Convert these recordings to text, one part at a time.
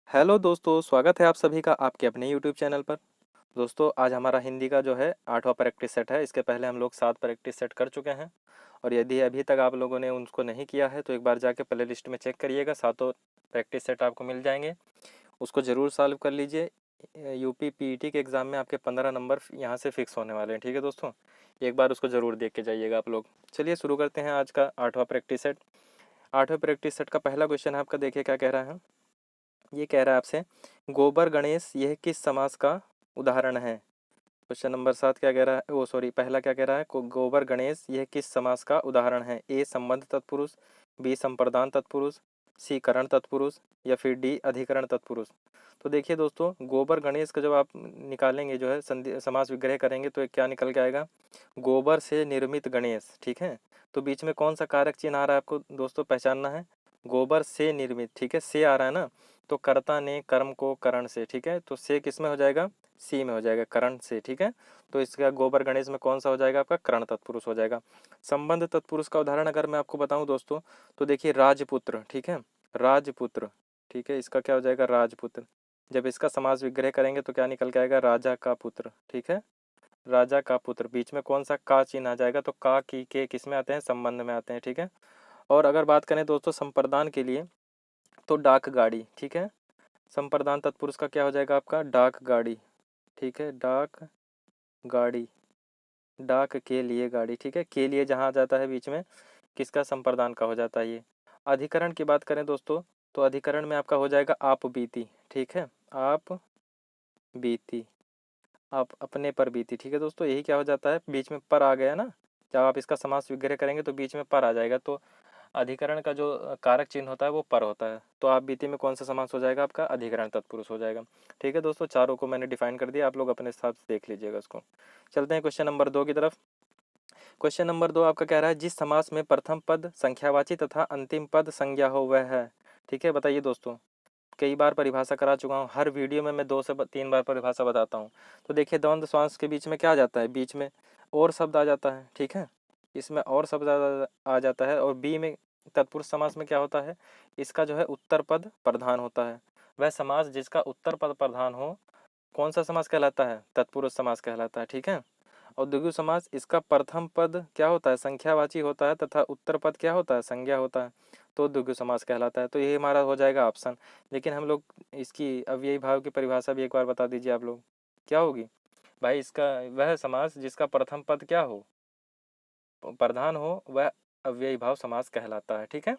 Hello दोस्तों, स्वागत है आप सभी का आपके अपने यूट्यूब चैनल पर। दोस्तों, आज हमारा हिंदी का जो है 8वां प्रैक्टिस सेट है। इसके पहले हम लोग 7 प्रैक्टिस सेट कर चुके हैं और यदि अभी तक आप लोगों ने उनको नहीं किया है तो एक बार जाके प्ले लिस्ट में चेक करिएगा। सातों प्रैक्टिस सेट आपको मिल जाएंगे, उसको ज़रूर सॉल्व कर लीजिए। यूपी पीईटी के एग्ज़ाम में आपके 15 नंबर यहाँ से फिक्स होने वाले हैं। ठीक है दोस्तों, एक बार उसको ज़रूर देख के जाइएगा आप लोग। चलिए शुरू करते हैं आज का 8वां प्रैक्टिस सेट। 8वें प्रैक्टिस सेट का पहला क्वेश्चन है आपका, देखिए क्या कह रहा है। ये कह रहा है आपसे, गोबर गणेश यह किस समास का उदाहरण है। क्वेश्चन नंबर 7 क्या कह रहा है, पहला क्या कह रहा है, गोबर गणेश यह किस समास का उदाहरण है। ए संबंध तत्पुरुष, बी संप्रदान तत्पुरुष, सी करण तत्पुरुष या फिर डी अधिकरण तत्पुरुष। तो देखिए दोस्तों, गोबर गणेश का जब आप निकालेंगे जो है संधि समास विग्रह करेंगे तो क्या निकल के आएगा, गोबर से निर्मित गणेश। ठीक है, तो बीच में कौन सा कारक चिन्ह आ रहा है आपको दोस्तों पहचानना है। गोबर से निर्मित, ठीक है, से आ रहा है ना, तो कर्ता ने कर्म को करण से, ठीक है, तो से किस में हो जाएगा, सी में हो जाएगा, करण से। ठीक है, तो इसका गोबर गणेश में कौन सा हो जाएगा आपका, करण तत्पुरुष हो जाएगा। संबंध तत्पुरुष का उदाहरण अगर मैं आपको बताऊं दोस्तों, तो देखिए राजपुत्र, ठीक है, राजपुत्र, ठीक है, इसका क्या हो जाएगा, राजपुत्र। जब इसका समास विग्रह करेंगे तो क्या निकल के आएगा, राजा का पुत्र। ठीक है, राजा का पुत्र, बीच में कौन सा का चिन्ह आ जाएगा, तो का की के किस में आते हैं, संबंध में आते हैं। ठीक है, और अगर बात करें दोस्तों संप्रदान के लिए, तो डाक गाड़ी। ठीक है, संप्रदान तत्पुरुष का क्या हो जाएगा आपका, डाक गाड़ी। ठीक है, डाक गाड़ी, डाक के लिए गाड़ी। ठीक है, के लिए जहाँ आ जाता है बीच में, किसका, संप्रदान का हो जाता है ये। अधिकरण की बात करें दोस्तों, तो अधिकरण में आपका हो जाएगा आप बीती। ठीक है, आप बीती, आप अपने पर बीती। ठीक है दोस्तों, यही क्या हो जाता है, बीच में पर आ गया ना, जब आप इसका समास विग्रह करेंगे तो बीच में पर आ जाएगा, तो अधिकरण का जो कारक चिन्ह होता है वो पर होता है। तो आप बीती में कौन सा समास हो जाएगा आपका, अधिकरण तत्पुरुष हो जाएगा। ठीक है दोस्तों, चारों को मैंने डिफाइन कर दिया, आप लोग अपने हिसाब से देख लीजिएगा उसको। चलते हैं क्वेश्चन नंबर 2 की तरफ। क्वेश्चन नंबर 2 आपका कह रहा है, जिस समास में प्रथम पद संख्यावाची तथा अंतिम पद संज्ञा हो वह है। ठीक है, बताइए दोस्तों, कई बार परिभाषा करा चुका हूँ, हर वीडियो में मैं 2 से 3 बार परिभाषा बताता हूँ। तो देखिए द्वंद्व श्वास के बीच में क्या आ जाता है, बीच में और शब्द आ जाता है। ठीक है, इसमें और शब्द आ जाता है, और बी में तत्पुरुष समास में क्या होता है, इसका जो है उत्तर पद प्रधान होता है। वह समास जिसका उत्तर पद प्रधान हो कौन सा समास कहलाता है, तत्पुरुष समास कहलाता है। ठीक है, और द्विगु समास, इसका प्रथम पद क्या होता है, संख्यावाची होता है तथा उत्तर पद क्या होता है, संज्ञा होता है, तो द्विगु समास कहलाता है। तो ये हमारा हो जाएगा ऑप्शन। लेकिन हम लोग इसकी अव्ययी भाव की परिभाषा भी एक बार बता दीजिए आप लोग, क्या होगी भाई, इसका वह समास जिसका प्रथम पद क्या हो, प्रधान हो, वह अव्ययी भाव समास कहलाता है। ठीक है,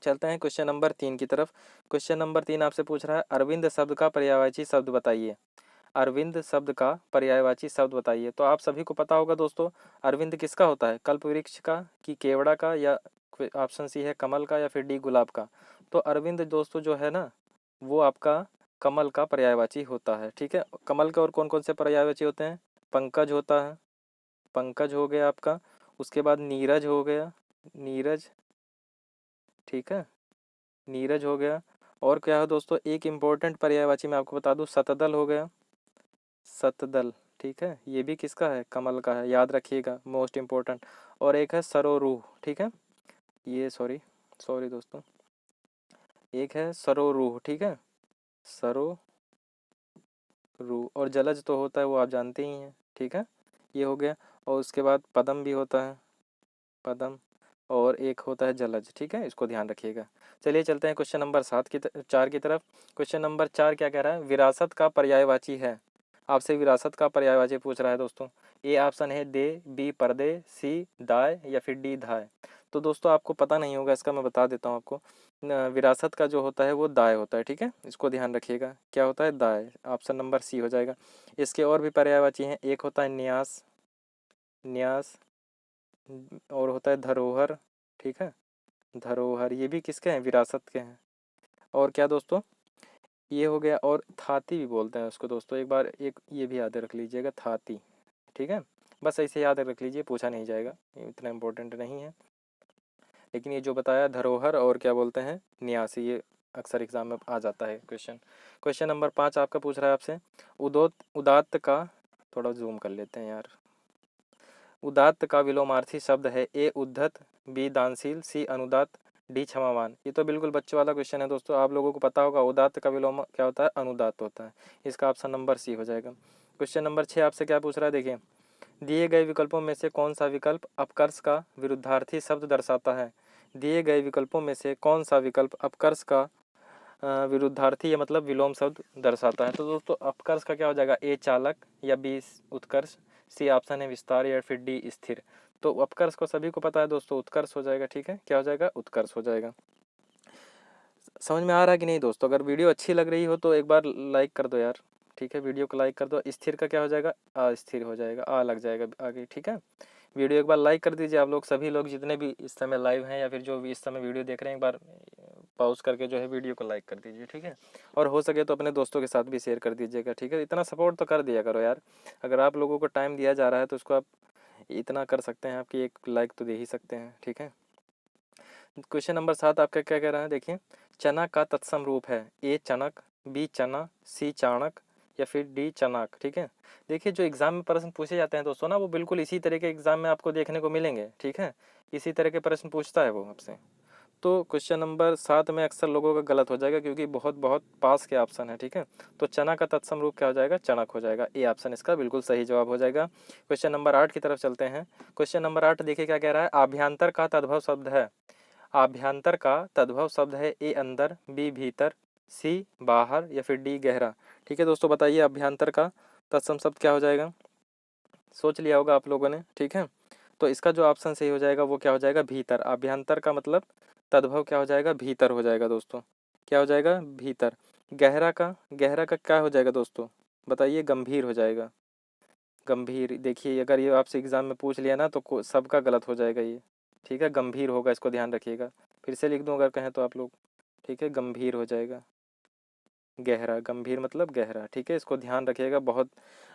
चलते हैं क्वेश्चन नंबर 3 की तरफ। क्वेश्चन नंबर 3 आपसे पूछ रहा है, अरविंद शब्द का पर्यायवाची शब्द बताइए। अरविंद शब्द का पर्यायवाची शब्द बताइए। तो आप सभी को पता होगा दोस्तों, अरविंद किसका होता है, कल्प वृक्ष का, कि केवड़ा का, या ऑप्शन सी है कमल का, या फिर डी गुलाब का। तो अरविंद दोस्तों जो है ना, वो आपका कमल का पर्यायवाची होता है। ठीक है, कमल के और कौन कौन से पर्यायवाची होते हैं, पंकज होता है, पंकज हो गया आपका, उसके बाद नीरज हो गया, नीरज। ठीक है, नीरज हो गया, और क्या है दोस्तों, एक इम्पोर्टेंट पर्यायवाची मैं आपको बता दूं, सतदल हो गया, सतदल। ठीक है, ये भी किसका है, कमल का है, याद रखिएगा, मोस्ट इम्पोर्टेंट। और एक है सरोरूह। ठीक है, ये सॉरी सॉरी दोस्तों, एक है सरोरूह। ठीक है, सरोरूह, और जलज तो होता है वो आप जानते ही हैं। ठीक है, ये हो गया, और उसके बाद पदम भी होता है, पदम, और एक होता है जलज। ठीक है, इसको ध्यान रखिएगा। चलिए चलते हैं क्वेश्चन नंबर 4 की तरफ। क्वेश्चन नंबर 4 क्या कह रहा है, विरासत का पर्यायवाची है। आपसे विरासत का पर्यायवाची पूछ रहा है दोस्तों। ए ऑप्शन है दे, बी पर्दे, सी दाय, या फिर डी धाय। तो दोस्तों आपको पता नहीं होगा इसका, मैं बता देता हूँ आपको। विरासत का जो होता है वो दाय होता है। ठीक है, इसको ध्यान रखिएगा, क्या होता है, दाय। ऑप्शन नंबर सी हो जाएगा। इसके और भी पर्यायवाची हैं, एक होता है न्यास, न्यास, और होता है धरोहर। ठीक है, धरोहर, ये भी किसके हैं, विरासत के हैं। और क्या दोस्तों, ये हो गया, और थाती भी बोलते हैं उसको दोस्तों, एक बार एक ये भी याद रख लीजिएगा, थाती। ठीक है, बस ऐसे याद रख लीजिए, पूछा नहीं जाएगा, ये इतना इम्पोर्टेंट नहीं है। लेकिन ये जो बताया धरोहर और क्या बोलते हैं, न्यासी, ये अक्सर एग्जाम में आ जाता है क्वेश्चन। क्वेश्चन नंबर 5 आपका पूछ रहा है आपसे, उदात्त का, थोड़ा जूम कर लेते हैं यार। उदात्त का विलोमार्थी शब्द है, ए उद्धत, बी दानशील, सी अनुदात, डी क्षमावान। ये तो बिल्कुल बच्चों वाला क्वेश्चन है दोस्तों, आप लोगों को पता होगा। उदात्त का विलोम क्या होता है? अनुदात्त होता है। इसका ऑप्शन नंबर सी हो जाएगा। क्वेश्चन नंबर 6 आपसे क्या पूछ रहा है, देखिए। दिए गए विकल्पों में से कौन सा विकल्प अपकर्ष का विरुद्धार्थी शब्द दर्शाता है? दिए गए विकल्पों में से कौन सा विकल्प अपकर्ष का विरुद्धार्थी या मतलब विलोम शब्द दर्शाता है? तो दोस्तों अपकर्ष का क्या हो जाएगा? ए चालक, या बी उत्कर्ष, सी ऑप्शन है विस्तार, या फिर डी स्थिर। तो अपकर्ष को सभी को पता है दोस्तों, उत्कर्ष हो जाएगा। ठीक है, क्या हो जाएगा? उत्कर्ष हो जाएगा। समझ में आ रहा है कि नहीं दोस्तों? अगर वीडियो अच्छी लग रही हो तो एक बार लाइक कर दो यार। ठीक है, वीडियो को लाइक कर दो। स्थिर का क्या हो जाएगा? अस्थिर हो जाएगा, आ लग जाएगा आगे। ठीक है, वीडियो एक बार लाइक कर दीजिए आप लोग, सभी लोग जितने भी इस समय लाइव हैं या फिर जो भी इस समय वीडियो देख रहे हैं, एक बार पॉज करके जो है वीडियो को लाइक कर दीजिए। ठीक है, और हो सके तो अपने दोस्तों के साथ भी शेयर कर दीजिएगा। ठीक है, इतना सपोर्ट तो कर दिया करो यार। अगर आप लोगों को टाइम दिया जा रहा है तो उसको आप इतना कर सकते हैं, आपकी एक लाइक तो दे ही सकते हैं। ठीक है, क्वेश्चन नंबर 7 आपका क्या कह रहा है, देखिए। चना का तत्सम रूप है? ए चनक, बी चना, सी चाणक, या फिर डी चनाक। ठीक है, देखिए जो एग्जाम में प्रश्न पूछे जाते हैं दोस्तों ना, वो बिल्कुल इसी तरह के एग्जाम में आपको देखने को मिलेंगे। ठीक है, इसी तरह के प्रश्न पूछता है वो आपसे। तो क्वेश्चन नंबर 7 में अक्सर लोगों का गलत हो जाएगा, क्योंकि बहुत बहुत पास के ऑप्शन है। ठीक है, तो चना का तत्सम रूप क्या हो जाएगा? चणक हो जाएगा। ए ऑप्शन इसका बिल्कुल सही जवाब हो जाएगा। क्वेश्चन नंबर 8 की तरफ चलते हैं। क्वेश्चन नंबर 8 देखिए क्या कह रहा है। आभ्यंतर का तद्भव शब्द है? आभ्यंतर का तद्भव शब्द है ए अंदर, बी भीतर, सी बाहर, या फिर डी गहरा। ठीक है दोस्तों, बताइए अभ्यंतर का तत्सम शब्द क्या हो जाएगा? सोच लिया होगा आप लोगों ने। ठीक है, तो इसका जो ऑप्शन सही हो जाएगा वो क्या हो जाएगा? भीतर। अभ्यंतर का मतलब तद्भव क्या हो जाएगा? भीतर हो जाएगा दोस्तों। क्या हो जाएगा? भीतर। गहरा का क्या हो जाएगा दोस्तों? बताइए। गंभीर हो जाएगा। गंभीर। देखिए अगर ये आपसे एग्जाम में पूछ लिया ना तो सबका गलत हो जाएगा ये। ठीक है, गंभीर होगा, इसको ध्यान रखिएगा। फिर से लिख दूं अगर कहें तो आप लोग। ठीक है, गंभीर हो जाएगा। गहरा, गंभीर मतलब गहरा। ठीक है, इसको ध्यान रखिएगा बहुत।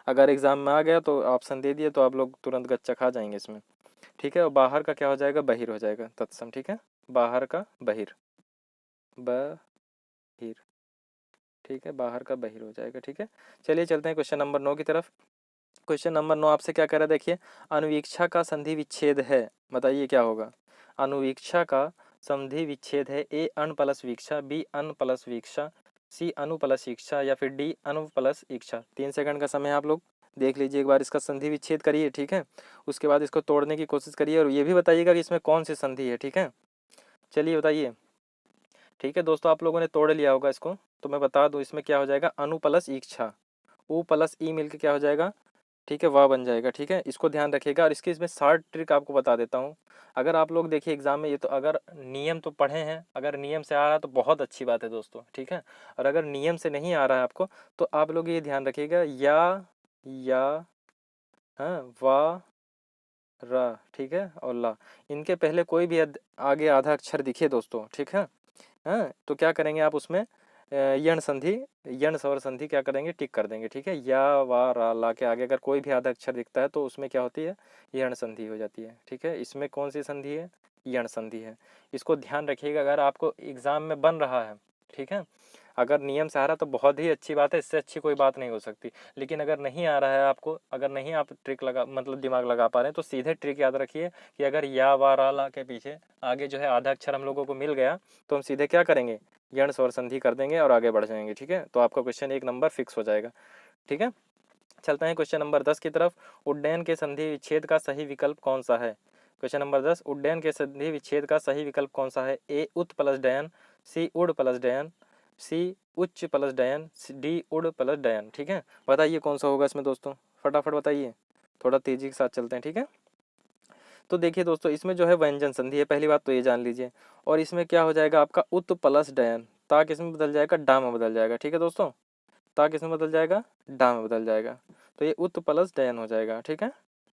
अगर एग्जाम में आ गया तो ऑप्शन दे दिए तो आप लोग तुरंत गच्चा खा जाएंगे इसमें। ठीक है, और बाहर का क्या हो जाएगा? बहिर हो जाएगा तत्सम। ठीक है, बाहर का बहिर, बहिर। ठीक है, बाहर का बहिर हो जाएगा। ठीक है, चलिए चलते हैं क्वेश्चन नंबर 9 की तरफ। क्वेश्चन नंबर 9 आपसे क्या कह रहा है, देखिए। अनुवीक्षा का संधि विच्छेद है? बताइए क्या होगा? अनुवीक्षा का संधि विच्छेद है? ए अण प्लस वीक्षा, बी अन प्लस वीक्षा, सी अनु प्लस ईक्षा, या फिर डी अनु प्लस ईक्षा। 3 सेकंड का समय है, आप लोग देख लीजिए एक बार, इसका संधि विच्छेद करिए। ठीक है, उसके बाद इसको तोड़ने की कोशिश करिए, और ये भी बताइएगा कि इसमें कौन सी संधि है। ठीक है, चलिए बताइए। ठीक है दोस्तों, आप लोगों ने तोड़ लिया होगा इसको, तो मैं बता दूं इसमें क्या हो जाएगा? अनु प्लस ईक्षा, उ प्लस ई मिलकर क्या हो जाएगा? ठीक है, वाह बन जाएगा। ठीक है, इसको ध्यान रखिएगा। और इसकी इसमें शॉर्ट ट्रिक आपको बता देता हूँ। अगर आप लोग देखिए एग्जाम में ये, तो अगर नियम तो पढ़े हैं, अगर नियम से आ रहा है तो बहुत अच्छी बात है दोस्तों। ठीक है, और अगर नियम से नहीं आ रहा है आपको, तो आप लोग ये ध्यान रखिएगा, या हाँ, वाह, रा, ठीक है, और ला, इनके पहले कोई भी आगे आधा अक्षर दिखे दोस्तों। ठीक है, हाँ, तो क्या करेंगे आप उसमें यण संधि, यण स्वर संधि क्या करेंगे? टिक कर देंगे। ठीक है, या वा रा ला के आगे अगर कोई भी आधा अक्षर दिखता है तो उसमें क्या होती है? यण संधि हो जाती है। ठीक है, इसमें कौन सी संधि है? यण संधि है। इसको ध्यान रखिएगा अगर आपको एग्जाम में बन रहा है। ठीक है, अगर नियम से आ रहा है तो बहुत ही अच्छी बात है, इससे अच्छी कोई बात नहीं हो सकती। लेकिन अगर नहीं आ रहा है आपको, अगर नहीं आप ट्रिक लगा मतलब दिमाग लगा पा रहे हैं, तो सीधे ट्रिक याद रखिए कि अगर या वा रा ला के पीछे आगे जो है आधा अक्षर हम लोगों को मिल गया, तो हम सीधे क्या करेंगे? यण स्वर संधि कर देंगे और आगे बढ़ जाएंगे। ठीक है, तो आपका क्वेश्चन 1 नंबर फिक्स हो जाएगा। ठीक है, चलते हैं क्वेश्चन नंबर 10 की तरफ। उड्डयन के संधि विच्छेद का सही विकल्प कौन सा है? क्वेश्चन नंबर 10, उड्डयन के संधि विच्छेद का सही विकल्प कौन सा है? ए उत प्लस डयन, सी उड़ प्लस डयन, सी उच्च प्लस डयन, डी उड़ प्लस डयन। ठीक है, बताइए कौन सा होगा इसमें दोस्तों, फटाफट बताइए, थोड़ा तेजी के साथ चलते हैं। ठीक है, तो देखिए दोस्तों, इसमें जो है व्यंजन संधि है, पहली बात तो ये जान लीजिए। और इसमें क्या हो जाएगा आपका? उत प्लस डयन, ताक इसमें बदल जाएगा, डा में बदल जाएगा। ठीक है दोस्तों, ताक इसमें बदल जाएगा, डा में बदल जाएगा, तो ये उत प्लस डयन हो जाएगा। ठीक है,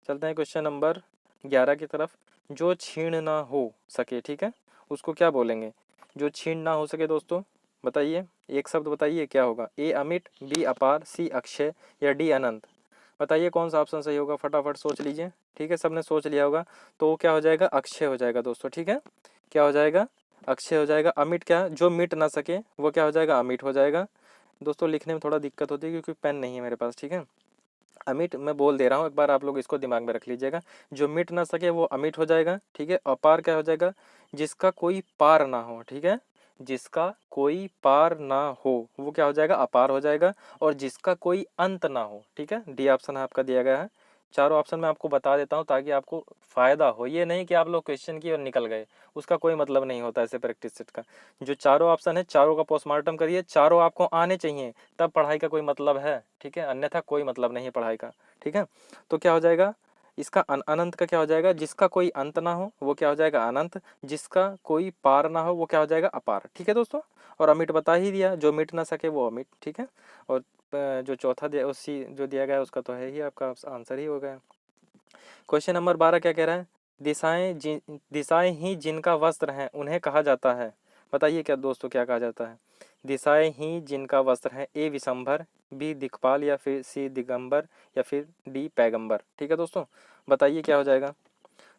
चलते हैं क्वेश्चन नंबर 11 की तरफ। जो क्षीण ना हो सके, ठीक है, उसको क्या बोलेंगे? जो क्षीण ना हो सके दोस्तों, बताइए, एक शब्द बताइए क्या होगा? ए अमिट, बी अपार, सी अक्षय, या डी अनंत। बताइए कौन सा ऑप्शन सही होगा, फटाफट सोच लीजिए। ठीक है, सबने सोच लिया होगा, तो वो क्या हो जाएगा? अक्षय हो जाएगा दोस्तों। ठीक है, क्या हो जाएगा? अक्षय हो जाएगा। अमिट क्या? जो मिट ना सके वो क्या हो जाएगा? अमिट हो जाएगा। दोस्तों लिखने में थोड़ा दिक्कत होती है क्योंकि पेन नहीं है मेरे पास। ठीक है, अमिट मैं बोल दे रहा हूँ, एक बार आप लोग इसको दिमाग में रख लीजिएगा। जो मिट ना सके वो अमिट हो जाएगा, ठीक है। अपार क्या हो जाएगा? जिसका कोई पार ना हो, ठीक है। जिसका कोई पार ना हो वो क्या हो जाएगा? अपार हो जाएगा। और जिसका कोई अंत ना हो, ठीक है, डी ऑप्शन आपका दिया गया है। चारों ऑप्शन मैं आपको बता देता हूँ ताकि आपको फायदा हो, ये नहीं कि आप लोग क्वेश्चन किए और निकल गए, उसका कोई मतलब नहीं होता ऐसे प्रैक्टिस सेट का। जो चारों ऑप्शन है चारों का पोस्टमार्टम करिए, चारों आपको आने चाहिए, तब पढ़ाई का कोई मतलब है, ठीक है, अन्यथा कोई मतलब नहीं है पढ़ाई का, ठीक है। तो क्या हो जाएगा इसका? अनंत का क्या हो जाएगा? जिसका कोई अंत ना हो वो क्या हो जाएगा? अनंत। जिसका कोई पार ना हो वो क्या हो जाएगा? अपार, ठीक है दोस्तों। और अमिट बता ही दिया, जो मिट ना सके वो अमिट, ठीक है। और जो चौथा दिया उसी जो दिया गया उसका तो है ही, आपका आंसर ही हो गया। क्वेश्चन नंबर 12 क्या कह रहा है? दिशाएं ही जिनका वस्त्र है उन्हें कहा जाता है। बताइए क्या दोस्तों, क्या कहा जाता है? दिशाएं ही जिनका वस्त्र है, ए विशंभर, बी दिक्पाल, या फिर सी दिगंबर, या फिर डी पैगंबर, ठीक है दोस्तों। बताइए क्या हो जाएगा?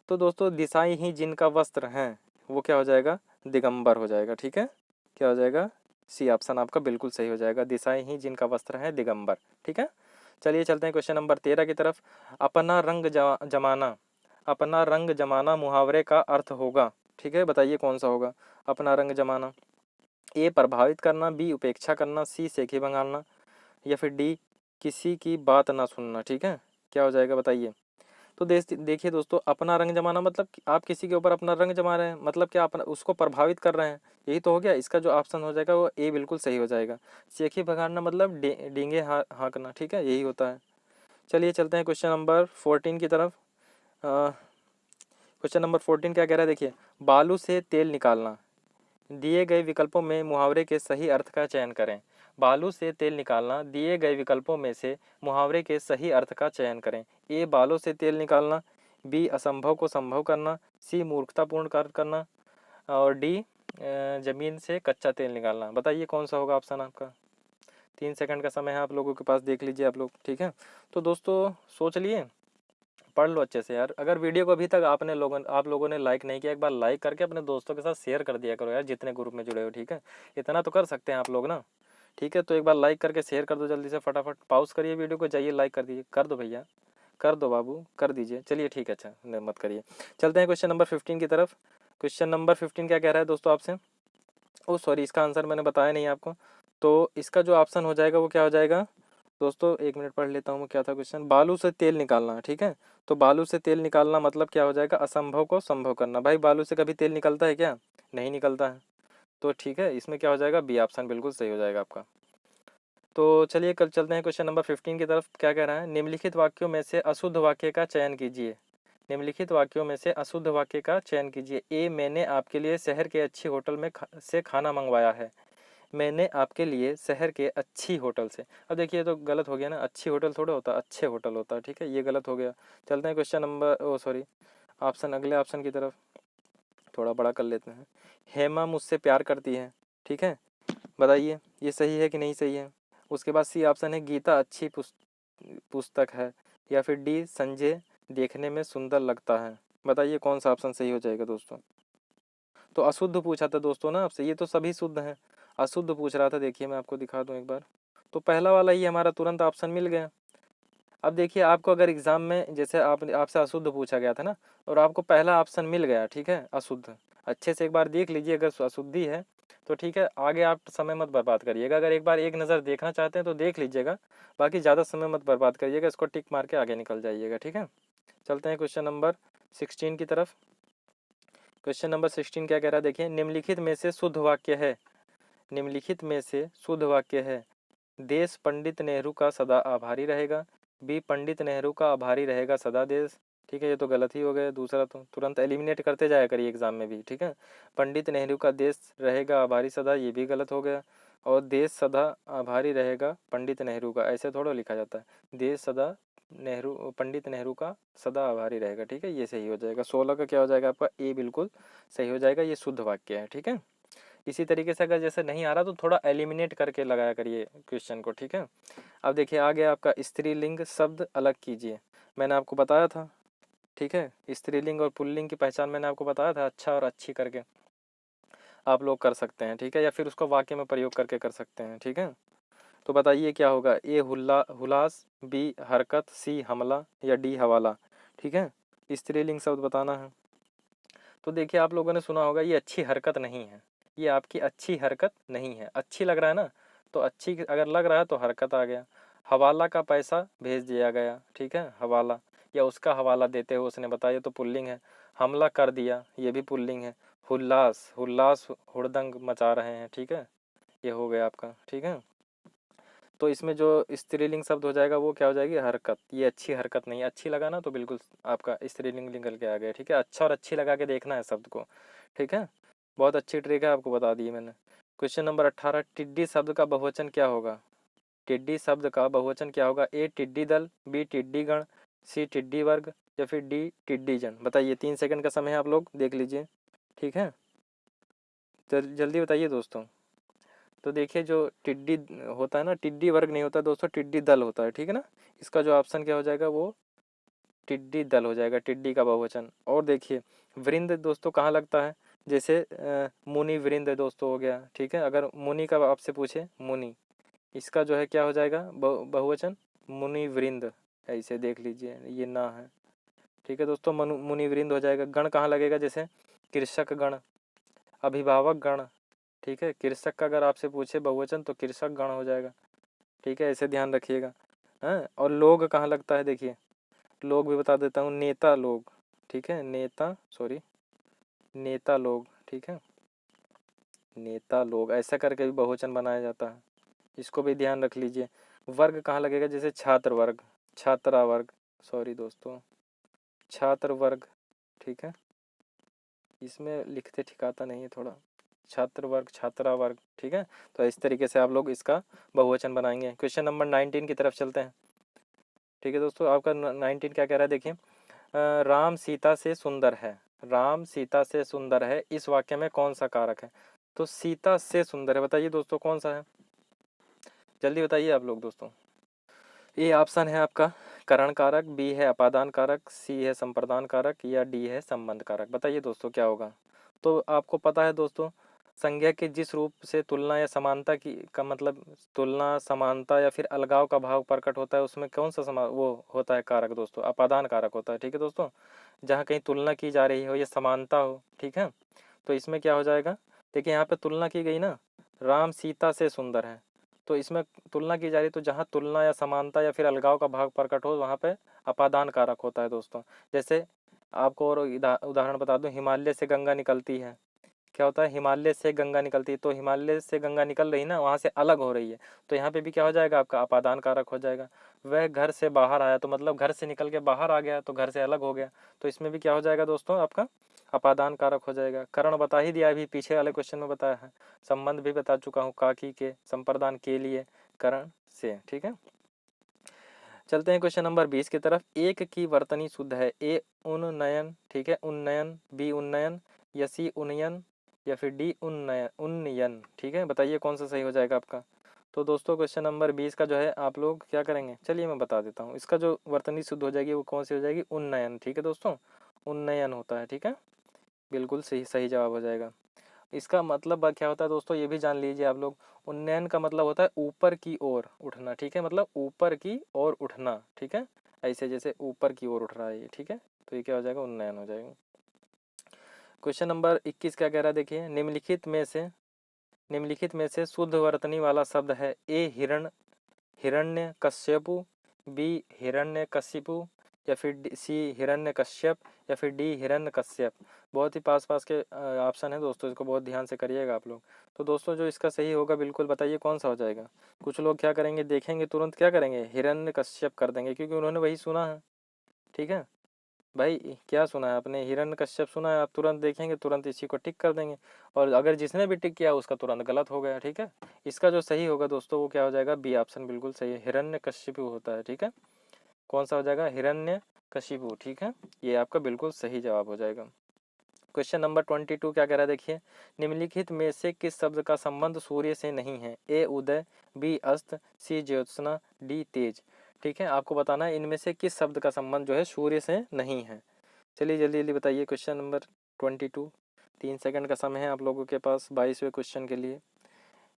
तो दोस्तों दिशाएं ही जिनका वस्त्र है वो क्या हो जाएगा? दिगंबर हो जाएगा, ठीक है। क्या हो जाएगा? सी ऑप्शन आपका बिल्कुल सही हो जाएगा, दिशाएं ही जिनका वस्त्र है दिगंबर, ठीक है। चलिए चलते हैं क्वेश्चन नंबर 13 की तरफ। अपना रंग जमाना, अपना रंग जमाना मुहावरे का अर्थ होगा, ठीक है। बताइए कौन सा होगा अपना रंग जमाना? ए प्रभावित करना, बी उपेक्षा करना, सी सेखी भंगालना, या फिर डी किसी की बात ना सुनना, ठीक है। क्या हो जाएगा बताइए? तो देखिए दोस्तों, अपना रंग जमाना मतलब कि आप किसी के ऊपर अपना रंग जमा रहे हैं, मतलब क्या अपना उसको प्रभावित कर रहे हैं, यही तो हो गया। इसका जो ऑप्शन हो जाएगा वो ए बिल्कुल सही हो जाएगा। सेखी भगाड़ना मतलब डींगे हाँकना, ठीक है, यही होता है। चलिए चलते हैं क्वेश्चन नंबर 14 की तरफ। क्वेश्चन नंबर 14 क्या कह रहा है? देखिए, बालू से तेल निकालना, दिए गए विकल्पों में मुहावरे के सही अर्थ का चयन करें। बालू से तेल निकालना, दिए गए विकल्पों में से मुहावरे के सही अर्थ का चयन करें। ए बालों से तेल निकालना, बी असंभव को संभव करना, सी मूर्खतापूर्ण कार्य करना, और डी जमीन से कच्चा तेल निकालना। बताइए कौन सा होगा ऑप्शन आपका? 3 सेकंड का समय है आप लोगों के पास, देख लीजिए आप लोग, ठीक है। तो दोस्तों सोच लिए, पढ़ लो अच्छे से यार। अगर वीडियो को अभी तक आप लोगों ने लाइक नहीं किया, एक बार लाइक करके अपने दोस्तों के साथ शेयर कर दिया करो यार, जितने ग्रुप में जुड़े हो, ठीक है। इतना तो कर सकते हैं आप लोग ना, ठीक है। तो एक बार लाइक करके शेयर कर दो जल्दी से, फटाफट पॉज करिए वीडियो को, जाइए लाइक कर दीजिए, कर दो भैया, कर दो बाबू, कर दीजिए। चलिए ठीक है, अच्छा मत करिए। चलते हैं क्वेश्चन नंबर 15 की तरफ। क्वेश्चन नंबर 15 क्या कह रहा है दोस्तों आपसे? ओ सॉरी, इसका आंसर मैंने बताया नहीं आपको। तो इसका जो ऑप्शन हो जाएगा वो क्या हो जाएगा दोस्तों? 1 मिनट पढ़ लेता हूँ, क्या था क्वेश्चन? बालू से तेल निकालना, ठीक है। तो बालू से तेल निकालना मतलब क्या हो जाएगा? असंभव को संभव करना। भाई बालू से कभी तेल निकलता है क्या? नहीं निकलता है। तो ठीक है, इसमें क्या हो जाएगा? बी ऑप्शन बिल्कुल सही हो जाएगा आपका। तो चलिए कल चलते हैं क्वेश्चन नंबर 15 की तरफ। क्या कह रहा है? निम्नलिखित वाक्यों में से अशुद्ध वाक्य का चयन कीजिए। निम्नलिखित वाक्यों में से अशुद्ध वाक्य का चयन कीजिए। ए मैंने आपके लिए शहर के अच्छी होटल में से खाना मंगवाया है। मैंने आपके लिए शहर के अच्छी होटल से, अब देखिए तो गलत हो गया ना, अच्छी होटल थोड़ा होता, अच्छे होटल होता है, ठीक है, ये गलत हो गया। चलते हैं क्वेश्चन नंबर ओ सॉरी ऑप्शन, अगले ऑप्शन की तरफ, थोड़ा बड़ा कर लेते हैं। हेमा मुझसे प्यार करती है, ठीक है। बताइए ये सही है कि नहीं सही है? उसके बाद सी ऑप्शन है गीता अच्छी पुस्तक है, या फिर डी संजय देखने में सुंदर लगता है। बताइए कौन सा ऑप्शन सही हो जाएगा दोस्तों? तो अशुद्ध पूछा था दोस्तों ना आपसे, ये तो सभी शुद्ध हैं, अशुद्ध पूछ रहा था। देखिए मैं आपको दिखा दूं एक बार, तो पहला वाला ही हमारा तुरंत ऑप्शन मिल गया। अब देखिए आपको अगर एग्जाम में जैसे आपसे अशुद्ध पूछा गया था ना, और आपको पहला ऑप्शन मिल गया, ठीक है, अशुद्ध, अच्छे से एक बार देख लीजिए, अगर अशुद्धि है तो ठीक है, आगे आप समय मत बर्बाद करिएगा। अगर एक बार एक नज़र देखना चाहते हैं तो देख लीजिएगा, बाकी ज़्यादा समय मत बर्बाद करिएगा, इसको टिक मार के आगे निकल जाइएगा, ठीक है। चलते हैं क्वेश्चन नंबर 16 की तरफ। क्वेश्चन नंबर 16 क्या कह रहा है? देखिए, निम्नलिखित में से शुद्ध वाक्य है, निम्नलिखित में से शुद्ध वाक्य है, देश पंडित नेहरू का सदा आभारी रहेगा, बी पंडित नेहरू का आभारी रहेगा सदा देश, ठीक है, ये तो गलत ही हो गया। दूसरा तो तुरंत एलिमिनेट करते जाया करिए एग्जाम में भी, ठीक है। पंडित नेहरू का देश रहेगा आभारी सदा, ये भी गलत हो गया। और देश सदा आभारी रहेगा पंडित नेहरू का, ऐसे थोड़ा लिखा जाता है, देश सदा नेहरू पंडित नेहरू का सदा आभारी रहेगा, ठीक है, ये सही हो जाएगा। 16 का क्या हो जाएगा आपका? ए बिल्कुल सही हो जाएगा, ये शुद्ध वाक्य है, ठीक है। इसी तरीके से अगर जैसे नहीं आ रहा तो थोड़ा एलिमिनेट करके लगाया करिए क्वेश्चन को, ठीक है। अब देखिए आगे आपका स्त्रीलिंग शब्द अलग कीजिए, मैंने आपको बताया था, ठीक है। स्त्रीलिंग और पुल्लिंग की पहचान मैंने आपको बताया था, अच्छा और अच्छी करके आप लोग कर सकते हैं, ठीक है, या फिर उसको वाक्य में प्रयोग करके कर सकते हैं, ठीक है। तो बताइए क्या होगा, ए हुलास, बी हरकत, सी हमला या डी हवाला। ठीक है, स्त्रीलिंग शब्द बताना है। तो देखिए आप लोगों ने सुना होगा ये अच्छी हरकत नहीं है, ये आपकी अच्छी हरकत नहीं है। अच्छी लग रहा है ना, तो अच्छी अगर लग रहा है तो हरकत आ गया। हवाला का पैसा भेज दिया गया, ठीक है, हवाला, या उसका हवाला देते हो उसने बताया तो पुल्लिंग है। हमला कर दिया, ये भी पुल्लिंग है। हुल्लास, हुल्लास हुड़दंग मचा रहे हैं, ठीक है, ये हो गया आपका। ठीक है, तो इसमें जो स्त्रीलिंग शब्द हो जाएगा वो क्या हो जाएगी, हरकत। ये अच्छी हरकत नहीं, अच्छी लगा ना तो बिल्कुल आपका स्त्रीलिंग निकल के आ गया। ठीक है, अच्छा और अच्छी लगा के देखना है शब्द को। ठीक है, बहुत अच्छी ट्रिक है, आपको बता दी मैंने। क्वेश्चन नंबर 18, टिड्डी शब्द का बहुवचन क्या होगा। टिड्डी शब्द का बहुवचन क्या होगा, ए टिड्डी दल, बी टिड्डी गण, सी टिड्डी वर्ग या फिर डी टिड्डी जन। बताइए, 3 सेकंड का समय है, आप लोग देख लीजिए। ठीक है, जल्दी बताइए दोस्तों। तो देखिए जो टिड्डी होता है ना, टिड्डी वर्ग नहीं होता दोस्तों, टिड्डी दल होता है। ठीक है ना, इसका जो ऑप्शन क्या हो जाएगा वो टिड्डी दल हो जाएगा, टिड्डी का बहुवचन। और देखिए वृंद दोस्तों कहाँ लगता है, जैसे मुनि वृंद दोस्तों हो गया। ठीक है, अगर मुनि का आपसे पूछे मुनि, इसका जो है क्या हो जाएगा बहुवचन, मुनि वृंद। ऐसे देख लीजिए, ये ना है। ठीक है दोस्तों, मुनि वृंद हो जाएगा। गण कहाँ लगेगा, जैसे कृषक गण, अभिभावक गण। ठीक है, कृषक का अगर आपसे पूछे बहुवचन तो कृषक गण हो जाएगा। ठीक है, ऐसे ध्यान रखिएगा। हाँ, और लोग कहाँ लगता है, देखिए लोग भी बता देता हूँ, नेता लोग। ठीक है, नेता, सॉरी, नेता लोग। ठीक है, नेता लोग ऐसा करके भी बहुवचन बनाया जाता है, इसको भी ध्यान रख लीजिए। वर्ग कहाँ लगेगा, जैसे छात्र वर्ग, छात्रा वर्ग, सॉरी दोस्तों, छात्र वर्ग। ठीक है, इसमें लिखते ठिकाता नहीं है थोड़ा, छात्र वर्ग, छात्रा वर्ग। ठीक है, तो इस तरीके से आप लोग इसका बहुवचन बनाएंगे। क्वेश्चन नंबर 19 की तरफ चलते हैं। ठीक है दोस्तों, आपका 19 क्या कह रहा है, देखिए राम सीता से सुंदर है, राम सीता से सुंदर है, इस वाक्य में कौन सा कारक है। तो सीता से सुंदर है, बताइए दोस्तों कौन सा है, जल्दी बताइए आप लोग दोस्तों। ए ऑप्शन है आपका करण कारक, बी है अपादान कारक, सी है संप्रदान कारक या डी है संबंध कारक। बताइए दोस्तों क्या होगा। तो आपको पता है दोस्तों, संज्ञा के जिस रूप से तुलना या समानता की का मतलब तुलना, समानता या फिर अलगाव का भाव प्रकट होता है, उसमें कौन सा वो होता है कारक दोस्तों, अपादान कारक होता है। ठीक है दोस्तों, जहाँ कहीं तुलना की जा रही हो या समानता हो। ठीक है, तो इसमें क्या हो जाएगा, देखिए यहाँ पे तुलना की गई ना, राम सीता से सुंदर है, तो इसमें तुलना की जा रही, तो जहाँ तुलना या समानता या फिर अलगाव का भाव प्रकट हो वहाँ पे अपादान कारक होता है दोस्तों। जैसे आपको और उदाहरण बता दूं, हिमालय से गंगा निकलती है, क्या होता है, हिमालय से गंगा निकलती है, तो हिमालय से गंगा निकल रही ना, वहाँ से अलग हो रही है, तो यहाँ पे भी क्या हो जाएगा आपका अपादान कारक हो जाएगा। वह घर से बाहर आया, तो मतलब घर से निकल के बाहर आ गया, तो घर से अलग हो गया, तो इसमें भी क्या हो जाएगा दोस्तों आपका अपादान कारक हो जाएगा। कारण बता ही दिया अभी पीछे वाले क्वेश्चन में बताया है, संबंध भी बता चुका हूँ, काकी के संप्रदान के लिए करण से। ठीक है, चलते हैं क्वेश्चन नंबर 20 की तरफ। एक की वर्तनी शुद्ध है, ए उन्नयन, ठीक है, उन्नयन, बी उन्नयन या सी उन्नयन या फिर डी उन्नयन, उन्नयन। ठीक है, बताइए कौन सा सही हो जाएगा आपका। तो दोस्तों क्वेश्चन नंबर 20 का जो है आप लोग क्या करेंगे, चलिए मैं बता देता हूँ, इसका जो वर्तनी शुद्ध हो जाएगी वो कौन सी हो जाएगी, उन्नयन। ठीक है दोस्तों, उन्नयन होता है। ठीक है, बिल्कुल सही सही जवाब हो जाएगा। इसका मतलब क्या होता है दोस्तों, ये भी जान लीजिए आप लोग। उन्नयन का मतलब होता है ऊपर की ओर उठना। ठीक है, मतलब ऊपर की ओर उठना। ठीक है, ऐसे जैसे ऊपर की ओर उठ रहा है ये। ठीक है, तो ये क्या हो जाएगा, उन्नयन हो जाएगा। क्वेश्चन नंबर 21 क्या कह रहा है, देखिए निम्नलिखित में से शुद्ध वर्तनी वाला शब्द है, ए हिरण्य कश्यपु, बी हिरण्य कशिपु या फिर सी हिरण्य कश्यप या फिर डी हिरण्य कश्यप। बहुत ही पास पास के ऑप्शन है दोस्तों, इसको बहुत ध्यान से करिएगा आप लोग। तो दोस्तों जो इसका सही होगा बिल्कुल बताइए कौन सा हो जाएगा। कुछ लोग क्या करेंगे, देखेंगे तुरंत क्या करेंगे, हिरण्य कश्यप कर देंगे, क्योंकि उन्होंने वही सुना है। ठीक है भाई, क्या सुना है आपने, हिरण्य कश्यप सुना है, आप तुरंत देखेंगे तुरंत इसी को टिक कर देंगे, और अगर जिसने भी टिक किया उसका तुरंत गलत हो गया। ठीक है, इसका जो सही होगा दोस्तों वो क्या हो जाएगा, बी ऑप्शन बिल्कुल सही है, हिरण्य कश्यपु होता है। ठीक है, कौन सा हो जाएगा, हिरण्य कशिपु। ठीक है, ये आपका बिल्कुल सही जवाब हो जाएगा। क्वेश्चन नंबर 22 क्या कह रहा है, देखिए निम्नलिखित में से किस शब्द का संबंध सूर्य से नहीं है, ए उदय, बी अस्त, सी ज्योत्सना, डी तेज। ठीक है, आपको बताना है इनमें से किस शब्द का संबंध जो है सूर्य से नहीं है। चलिए जल्दी जल्दी बताइए। क्वेश्चन नंबर 22, 3 सेकंड का समय है आप लोगों के पास 22वें क्वेश्चन के लिए।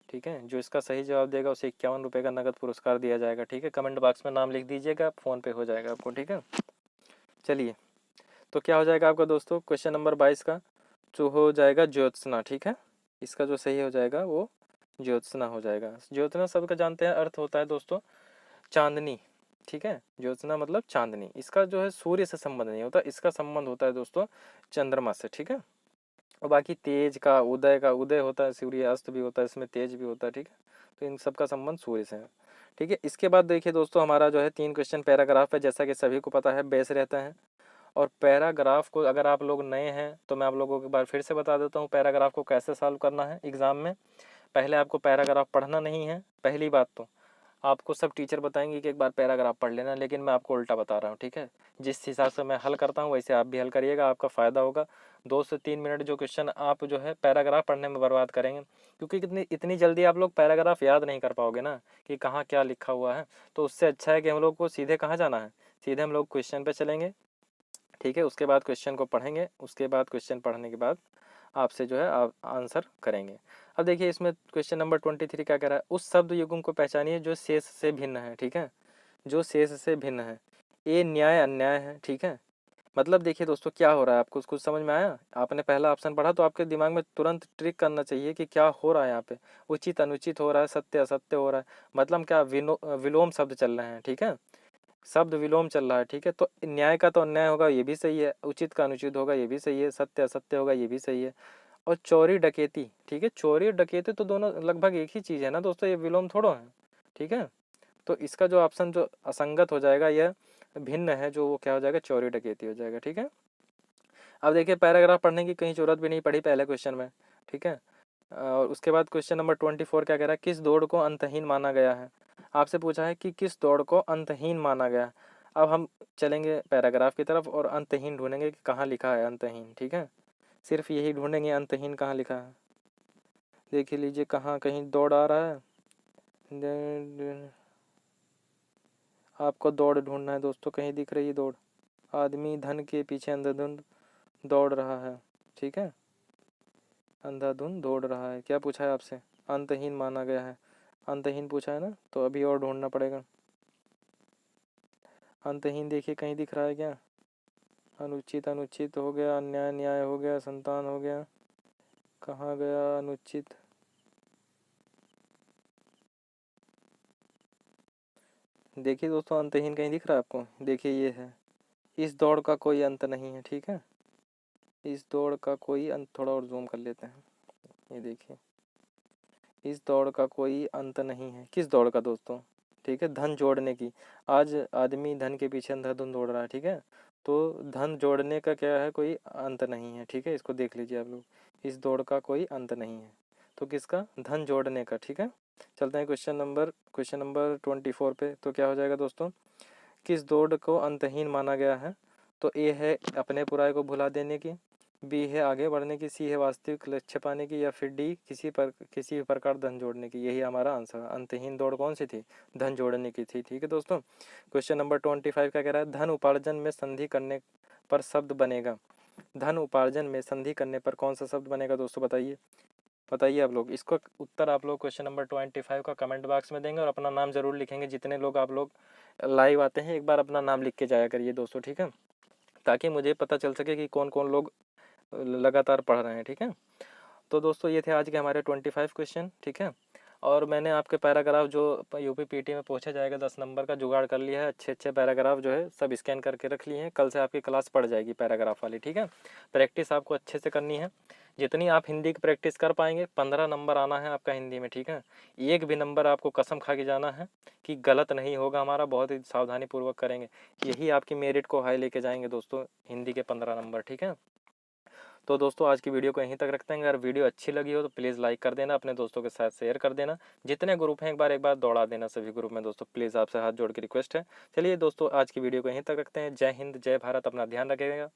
ठीक है। जो इसका सही जवाब देगा उसे 51 रुपये का नगद पुरस्कार दिया जाएगा। ठीक है, कमेंट बॉक्स में नाम लिख दीजिएगा, फ़ोन पे हो जाएगा आपको। ठीक है, चलिए तो क्या हो जाएगा आपका दोस्तों, क्वेश्चन नंबर 22 का जो हो जाएगा ज्योत्सना। ठीक है, इसका जो सही हो जाएगा वो ज्योत्सना हो जाएगा। ज्योत्सना शब्द का जानते हैं अर्थ होता है दोस्तों चांदनी। ठीक है, ज्योत्सना मतलब चांदनी। इसका जो है सूर्य से संबंध नहीं होता, इसका संबंध होता है दोस्तों चंद्रमा से। ठीक है, और बाकी तेज का उदय होता है, सूर्य अस्त भी होता है, इसमें तेज भी होता है। ठीक है, तो इन सब का संबंध सूर्य से है। ठीक है, इसके बाद देखिए दोस्तों हमारा जो है 3 क्वेश्चन पैराग्राफ है, जैसा कि सभी को पता है बेस रहता है। और पैराग्राफ को अगर आप लोग नए हैं तो मैं आप लोगों को एक बार फिर से बता देता हूँ पैराग्राफ को कैसे सॉल्व करना है एग्जाम में। पहले आपको पैराग्राफ पढ़ना नहीं है, पहली बात तो आपको सब टीचर बताएंगे कि एक बार पैराग्राफ पढ़ लेना, लेकिन मैं आपको उल्टा बता रहा हूँ। ठीक है, जिस हिसाब से मैं हल करता हूँ वैसे आप भी हल करिएगा, आपका फ़ायदा होगा। 2 से 3 मिनट जो क्वेश्चन आप जो है पैराग्राफ पढ़ने में बर्बाद करेंगे, क्योंकि इतनी जल्दी आप लोग पैराग्राफ याद नहीं कर पाओगे ना कि कहाँ क्या लिखा हुआ है। तो उससे अच्छा है कि हम लोग को सीधे कहाँ जाना है, सीधे हम लोग क्वेश्चन पर चलेंगे। ठीक है, उसके बाद क्वेश्चन को पढ़ेंगे, उसके बाद क्वेश्चन पढ़ने के बाद आपसे जो है आप आंसर करेंगे। अब देखिए इसमें क्वेश्चन नंबर 23 क्या कह रहा है, उस शब्द युग्म को पहचानिए जो शेष से भिन्न है। ठीक है, जो शेष से भिन्न है। ये न्याय अन्याय है। ठीक है, मतलब देखिए दोस्तों क्या हो रहा है, आपको कुछ समझ में आया? आपने पहला ऑप्शन पढ़ा तो आपके दिमाग में तुरंत ट्रिक करना चाहिए कि क्या हो रहा है यहाँ पे, उचित अनुचित हो रहा है, सत्य असत्य हो रहा है, मतलब क्या विलोम शब्द चल रहे हैं। ठीक है, शब्द विलोम चल रहा है। ठीक है, तो न्याय का तो अन्याय होगा, ये भी सही है, उचित का अनुचित होगा, ये भी सही है, सत्य असत्य होगा, ये भी सही है। और चोरी डकैती, ठीक है, चोरी और डकैती तो दोनों लगभग एक ही चीज़ है ना दोस्तों, ये विलोम थोड़ा है। ठीक है, तो इसका जो ऑप्शन जो असंगत हो जाएगा, यह भिन्न है, जो वो क्या हो जाएगा, चोरी डकैती हो जाएगा। ठीक है, अब देखिए पैराग्राफ पढ़ने की कहीं जरूरत भी नहीं पड़ी पहले क्वेश्चन में। ठीक है, और उसके बाद क्वेश्चन नंबर 24 क्या कह रहा है, किस दौड़ को अंतहीन माना गया है। आपसे पूछा है कि किस दौड़ को अंतहीन माना गया। अब हम चलेंगे पैराग्राफ की तरफ और अंतहीन ढूंढेंगे कि कहाँ लिखा है अंतहीन। ठीक है, सिर्फ यही ढूंढेंगे अंतहीन कहाँ लिखा है। देख लीजिए कहाँ कहीं दौड़ आ रहा है, आपको दौड़ ढूंढना है दोस्तों, कहीं दिख रही है दौड़। आदमी धन के पीछे अंधाधुंध दौड़ रहा है। ठीक है, अंधाधुंध दौड़ रहा है। क्या पूछा है आपसे, अंतहीन माना गया है, अंतहीन पूछा है ना, तो अभी और ढूंढना पड़ेगा। अंतहीन देखिए कहीं दिख रहा है क्या? अनुचित अनुचित हो गया, अन्याय न्याय हो गया, संतान हो गया, कहाँ गया अनुचित। देखिए दोस्तों अंतहीन कहीं दिख रहा है आपको, देखिए ये है, इस दौड़ का कोई अंत नहीं है। ठीक है, इस दौड़ का कोई अंत, थोड़ा और जूम कर लेते हैं, ये देखिए, इस दौड़ का कोई अंत नहीं है। किस दौड़ का दोस्तों? ठीक है, धन जोड़ने की। आज आदमी धन के पीछे अंधाधुंध दौड़ रहा है। ठीक है, तो धन जोड़ने का क्या है, कोई अंत नहीं है। ठीक है, इसको देख लीजिए आप लोग, इस दौड़ का कोई अंत नहीं है, तो किसका, धन जोड़ने का। ठीक है, चलते हैं क्वेश्चन नंबर 24 पे। तो क्या हो जाएगा दोस्तों, किस दौड़ को अंतहीन माना गया है। तो ए है अपने बुराई को भुला देने की, बी है आगे बढ़ने की, सी है वास्तविक लक्ष्य पाने की, या फिर डी किसी भी प्रकार धन जोड़ने की। यही हमारा आंसर है। अंतहीन दौड़ कौन सी थी, धन जोड़ने की थी। ठीक है दोस्तों, क्वेश्चन नंबर 25 का कह रहा है, धन उपार्जन में संधि करने पर शब्द बनेगा। धन उपार्जन में संधि करने पर कौन सा शब्द बनेगा दोस्तों, बताइए बताइए आप लोग। इसको उत्तर आप लोग क्वेश्चन नंबर 25 का कमेंट बॉक्स में देंगे और अपना नाम जरूर लिखेंगे। जितने लोग आप लोग लाइव आते हैं एक बार अपना नाम लिख के जाया करिए दोस्तों। ठीक है, ताकि मुझे पता चल सके कि कौन कौन लोग लगातार पढ़ रहे हैं। ठीक है, तो दोस्तों ये थे आज के हमारे 25 क्वेश्चन। ठीक है, और मैंने आपके पैराग्राफ जो यूपी पीटी में पूछा जाएगा 10 नंबर का जुगाड़ कर लिया है। अच्छे अच्छे पैराग्राफ जो है सब स्कैन करके रख लिए हैं, कल से आपकी क्लास पड़ जाएगी पैराग्राफ वाली। ठीक है, प्रैक्टिस आपको अच्छे से करनी है, जितनी आप हिंदी की प्रैक्टिस कर पाएंगे। 15 नंबर आना है आपका हिंदी में। ठीक है, एक भी नंबर आपको कसम खा के जाना है कि गलत नहीं होगा हमारा, बहुत ही सावधानी पूर्वक करेंगे, यही आपकी मेरिट को हाई लेके जाएंगे दोस्तों, हिंदी के 15 नंबर। ठीक है, तो दोस्तों आज की वीडियो को यहीं तक रखते हैं। अगर वीडियो अच्छी लगी हो तो प्लीज़ लाइक कर देना, अपने दोस्तों के साथ शेयर कर देना, जितने ग्रुप हैं एक बार दौड़ा देना सभी ग्रुप में दोस्तों, प्लीज़ आपसे हाथ जोड़ के रिक्वेस्ट है। चलिए दोस्तों आज की वीडियो को यहीं तक रखते हैं। जय हिंद जय भारत, अपना ध्यान रखिएगा।